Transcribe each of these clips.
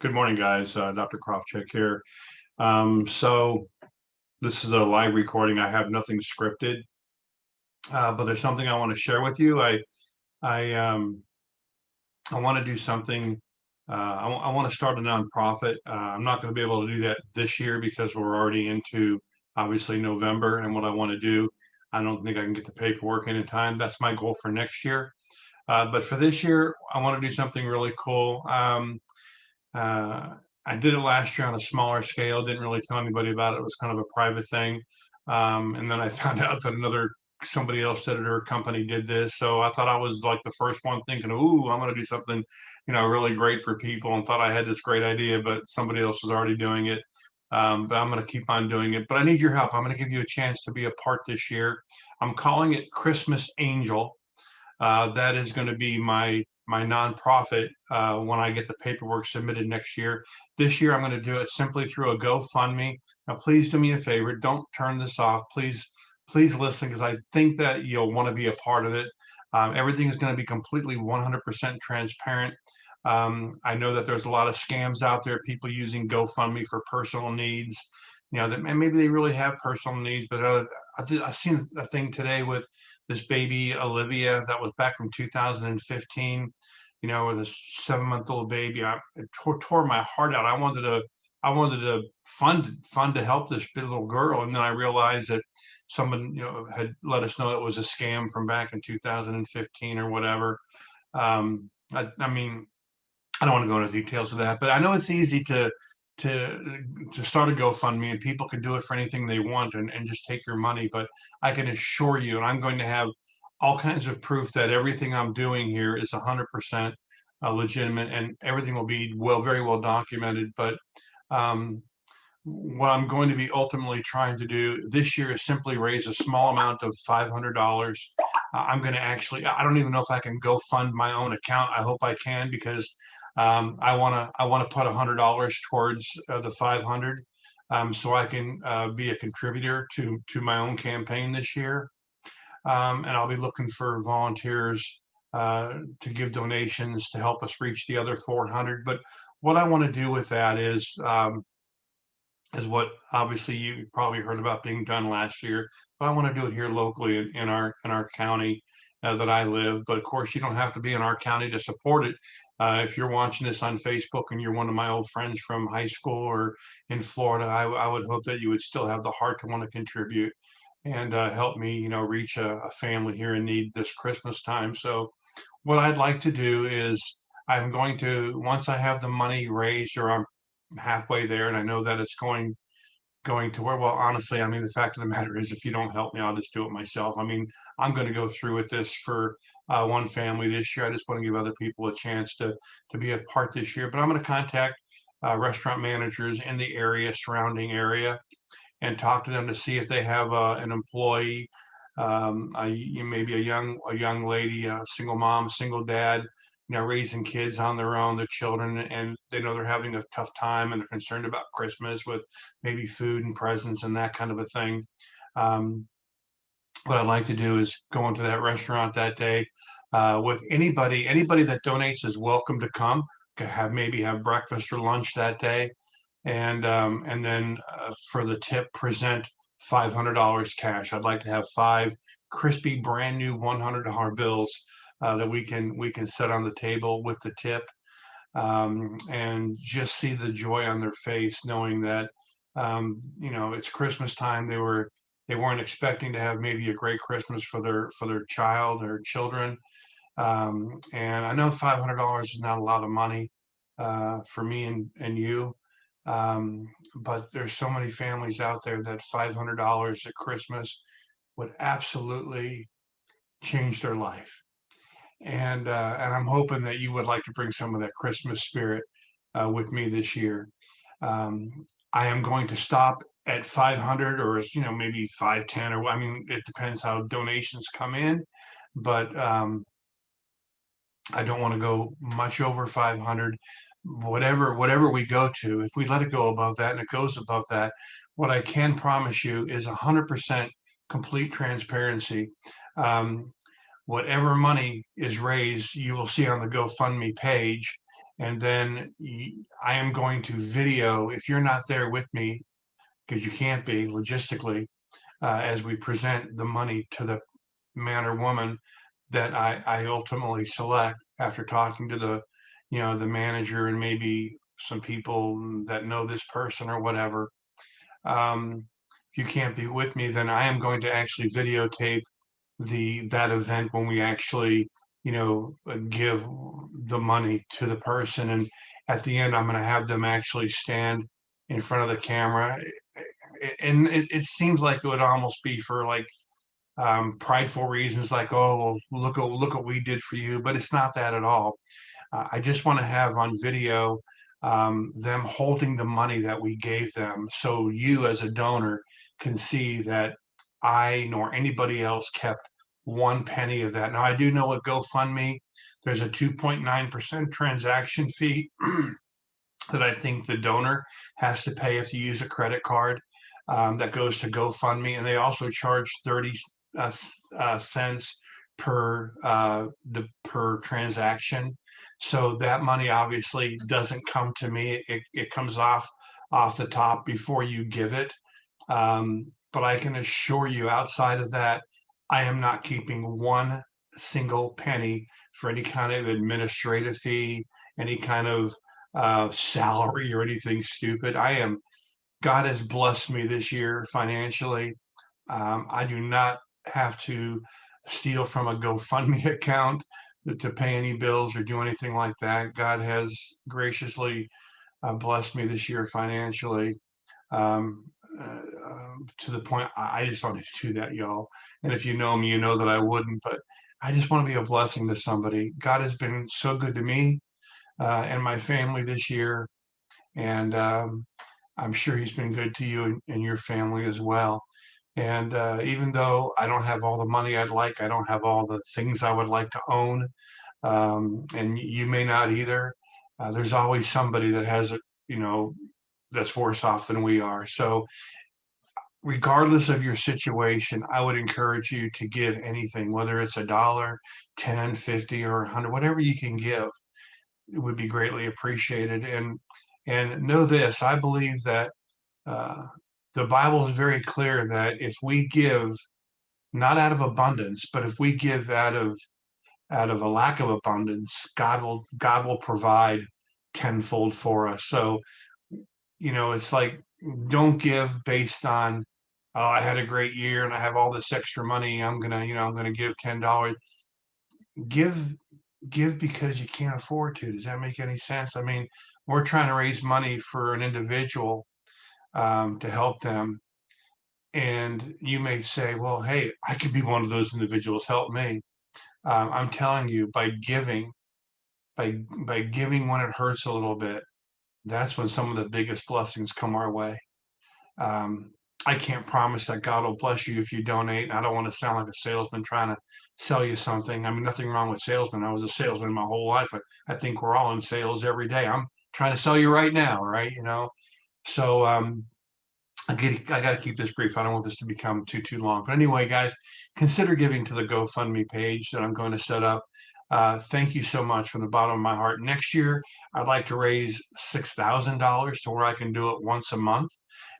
Good morning, guys. Dr. Krofchek here. So this is a live recording. I have nothing scripted, but there's something I want to share with you. I I want to do something. I want to start a nonprofit. I'm not going to be able to do that this year because we're already into obviously November. And what I want to do, I don't think I can get the paperwork in time. That's my goal for next year. But for this year, I want to do something really cool. Uh, I did it last year on a smaller scale, didn't really tell anybody about it. It was kind of a private thing. And then I found out that somebody else at her company did this. So I thought I was like the first one thinking, ooh, I'm going to do something, really great for people, and thought I had this great idea, but somebody else was already doing it. But I'm going to keep on doing it. But I need your help. I'm going to give you a chance to be a part this year. I'm calling it Christmas Angel. That is going to be my nonprofit when I get the paperwork submitted next year. This year, I'm going to do it simply through a GoFundMe. Now, please do me a favor. Don't turn this off. Please listen, because I think that you'll want to be a part of it. Everything is going to be completely 100% transparent. I know that there's a lot of scams out there, people using GoFundMe for personal needs. That maybe they really have personal needs, but I've seen a thing today with this baby Olivia that was back from 2015. With a 7-month-old baby. It tore my heart out. I wanted to fund to help this little girl, and then I realized that someone had let us know it was a scam from back in 2015 or whatever. I mean, I don't want to go into details of that, but I know it's easy to start a GoFundMe, and people can do it for anything they want, and just take your money. But I can assure you, and I'm going to have all kinds of proof that everything I'm doing here is 100% legitimate, and everything will be very well documented. But um, what I'm going to be ultimately trying to do this year is simply raise a small amount of $500. I'm going to I don't even know if I can go fund my own account. I hope I can, because I want to put $100 towards the 500, so I can be a contributor to my own campaign this year. And I'll be looking for volunteers to give donations to help us reach the other 400. But what I want to do with that is what obviously you probably heard about being done last year, but I want to do it here locally in our county that I live. But of course, you don't have to be in our county to support it. If you're watching this on Facebook and you're one of my old friends from high school or in Florida, I would hope that you would still have the heart to want to contribute and help me, reach a family here in need this Christmas time. So, what I'd like to do is I'm going to, once I have the money raised, or I'm halfway there, and I know that it's going to where, well, honestly, I mean, the fact of the matter is, if you don't help me, I'll just do it myself. I mean, I'm going to go through with this for one family this year. I just want to give other people a chance to be a part this year. But I'm going to contact restaurant managers in the surrounding area, and talk to them to see if they have an employee, maybe a young lady, a single mom, single dad, raising kids on their own, their children, and they know they're having a tough time, and they're concerned about Christmas with maybe food and presents and that kind of a thing. Um, what I'd like to do is go into that restaurant that day with anybody that donates is welcome to come. Maybe have breakfast or lunch that day, and then for the tip, present $500 cash. I'd like to have five crispy, brand new $100 bills that we can set on the table with the tip, and just see the joy on their face, knowing that it's Christmas time. They weren't expecting to have maybe a great Christmas for their child or children. And I know $500 is not a lot of money for me and you. But there's so many families out there that $500 at Christmas would absolutely change their life. And I'm hoping that you would like to bring some of that Christmas spirit with me this year. I am going to stop at 500, or maybe 510, or I mean, it depends how donations come in, but I don't want to go much over 500. Whatever we go to, if we let it go above that and it goes above that, what I can promise you is 100% complete transparency. Um, Whatever money is raised, you will see on the GoFundMe page, And then I am going to video, if you're not there with me, because you can't be logistically, as we present the money to the man or woman that I ultimately select after talking to the manager and maybe some people that know this person or whatever. If you can't be with me, then I am going to actually videotape that event when we actually, give the money to the person. And at the end, I'm going to have them actually stand in front of the camera. And it seems like it would almost be for like prideful reasons, like, oh, well, look what we did for you. But it's not that at all. I just want to have on video them holding the money that we gave them, so you as a donor can see that I nor anybody else kept one penny of that. Now, I do know with GoFundMe, there's a 2.9% transaction fee that I think the donor has to pay if you use a credit card that goes to GoFundMe. And they also charge 30 cents per transaction. So that money obviously doesn't come to me. It comes off the top before you give it. But I can assure you, outside of that, I am not keeping one single penny for any kind of administrative fee, any kind of salary or anything stupid. God has blessed me this year financially. I do not have to steal from a GoFundMe account to pay any bills or do anything like that. God has graciously blessed me this year financially, um, to the point I just wanted to do that, y'all. And if you know me, you know that I wouldn't, but I just want to be a blessing to somebody. God has been so good to me and my family this year. And I'm sure he's been good to you and your family as well. And even though I don't have all the money I'd like, I don't have all the things I would like to own, and you may not either. There's always somebody that has it, that's worse off than we are. So, regardless of your situation, I would encourage you to give anything, whether it's a dollar, 10, 50, or 100, whatever you can give. It would be greatly appreciated. And know this, I believe that uh, the Bible is very clear that if we give not out of abundance, but if we give out of a lack of abundance, God will provide tenfold for us. So, it's like, don't give based on, oh, I had a great year and I have all this extra money. I'm gonna give $10. Give give because you can't afford to. Does that make any sense? I mean, we're trying to raise money for an individual to help them. And you may say, well, hey, I could be one of those individuals. Help me. I'm telling you, by giving when it hurts a little bit, that's when some of the biggest blessings come our way. Um, I can't promise that God will bless you if you donate. I don't want to sound like a salesman trying to sell you something. I mean, nothing wrong with salesmen. I was a salesman my whole life. I think we're all in sales every day. I'm trying to sell you right now, right? So I got to keep this brief. I don't want this to become too long. But anyway, guys, consider giving to the GoFundMe page that I'm going to set up. Thank you so much from the bottom of my heart. Next year, I'd like to raise $6,000 to where I can do it once a month.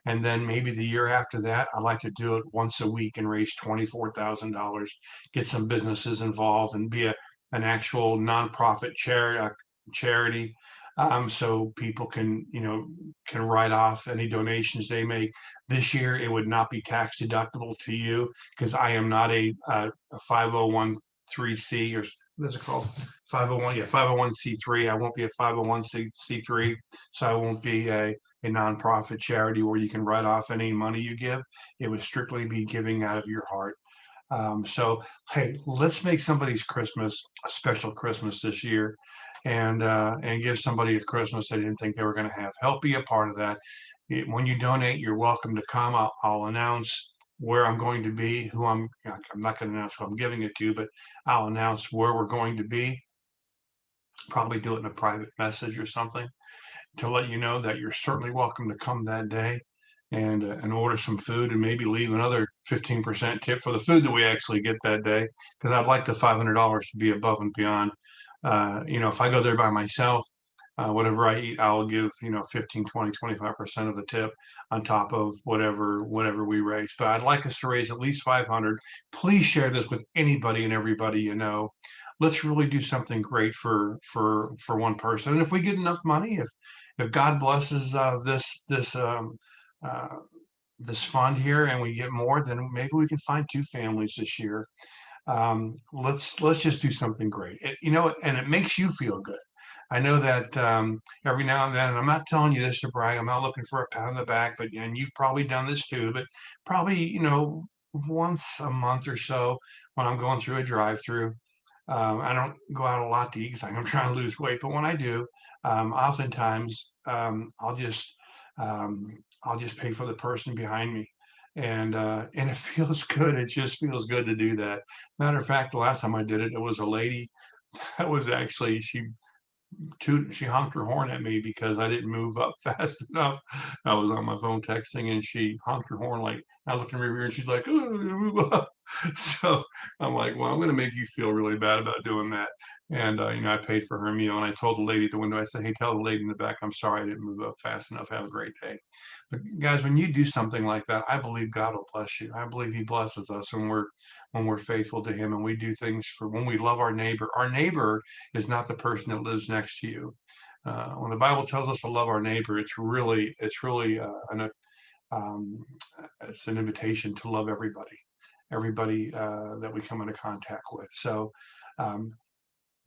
And then maybe the year after that, I'd like to do it once a week and raise $24,000, get some businesses involved and be an actual nonprofit charity. So people can write off any donations they make. This year, it would not be tax deductible to you because I am not a 501c or what is it called? 501, yeah, 501c3. I won't be a 501c3, so I won't be a nonprofit charity where you can write off any money you give. It would strictly be giving out of your heart. So, hey, let's make somebody's Christmas a special Christmas this year, and give somebody a Christmas they didn't think they were going to have. Help be a part of that. When you donate, you're welcome to come. I'll announce where I'm going to be, who I'm not going to announce who I'm giving it to, but I'll announce where we're going to be. Probably do it in a private message or something to let you know that you're certainly welcome to come that day and order some food and maybe leave another 15% tip for the food that we actually get that day, because I'd like the $500 to be above and beyond. If I go there by myself, Whatever I eat, I'll give, 15, 20, 25% of the tip on top of whatever we raise. But I'd like us to raise at least 500. Please share this with anybody and everybody you know. Let's really do something great for one person. And if we get enough money, if God blesses uh, this fund here and we get more, then maybe we can find 2 families this year. Let's just do something great. And it makes you feel good. I know that every now and then, and I'm not telling you this to brag, I'm not looking for a pat on the back, but and you've probably done this too, but probably, once a month or so when I'm going through a drive-through. I don't go out a lot to eat because I'm trying to lose weight, but when I do, oftentimes I'll just pay for the person behind me. And it feels good. It just feels good to do that. Matter of fact, the last time I did it, it was a lady that was actually she honked her horn at me because I didn't move up fast enough. I was on my phone texting and she honked her horn like I looked in my rear and she's like, "Oh, move up." So I'm like, well, I'm going to make you feel really bad about doing that. And I paid for her meal and I told the lady at the window, I said, "Hey, tell the lady in the back, I'm sorry I didn't move up fast enough. Have a great day." But guys, when you do something like that, I believe God will bless you. I believe He blesses us when we're faithful to Him and we do things for when we love our neighbor. Our neighbor is not the person that lives next to you. When the Bible tells us to love our neighbor, it's really um, it's an invitation to love everybody that we come into contact with. So um,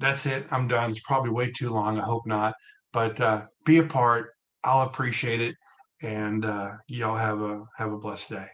that's it. I'm done. It's probably way too long. I hope not. But be a part. I'll appreciate it, and y'all have a blessed day.